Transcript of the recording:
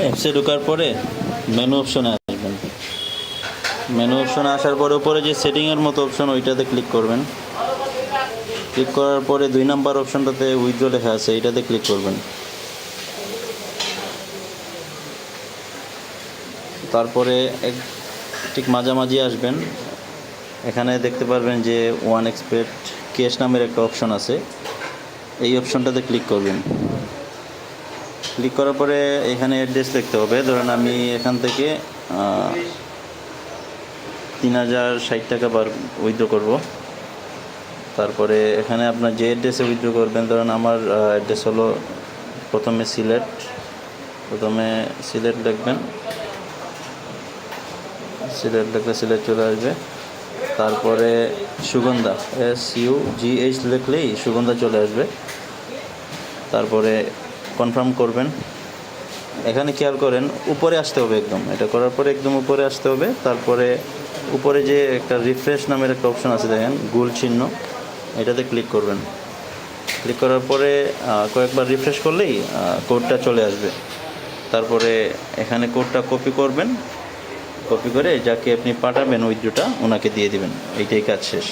অ্যাপসে ঢোকার পরে মেনু অপশনে আসবেন। মেনু অপশনে আসার পরে উপরে যে সেটিংয়ের মতো অপশন ওইটাতে ক্লিক করবেন। ক্লিক করার পরে 2 নাম্বার অপশনটাতে উইথড্র লেখা আছে, এইটাতে ক্লিক করবেন। তারপরে ঠিক মাঝামাঝি আসবেন, এখানে দেখতে পারবেন যে ওয়ান এক্সপেক্ট ক্যাশ নামের একটা অপশন আছে, এই অপশনটাতে ক্লিক করবেন। ক্লিক করার পরে এখানে অ্যাড্রেস লিখতে হবে। ধরেন আমি এখান থেকে 3060 টাকা উইথড্র করব। তারপরে এখানে আপনার যে অ্যাড্রেসে উইথড্র করবেন, ধরেন আমার অ্যাড্রেস হলো প্রথমে সিলেট লিখবেন। সিলেট লিখলে সিলেট চলে আসবে। তারপরে সুগন্ধা SUGH লিখলেই সুগন্ধা চলে আসবে। তারপরে কনফার্ম করবেন। এখানে খেয়াল করেন উপরে আসতে হবে, একদম এটা করার পরে একদম উপরে আসতে হবে। তারপরে উপরে যে একটা রিফ্রেশ নামের একটা অপশন আছে দেখেন, গোল চিহ্ন, এটাতে ক্লিক করবেন। ক্লিক করার পরে কয়েকবার রিফ্রেশ করলেই কোডটা চলে আসবে। তারপরে এখানে কোডটা কপি করবেন, কপি করে যাকে আপনি পাঠাবেন উইথড্রটা ওনাকে দিয়ে দিবেন। এইটাই কাজ শেষ।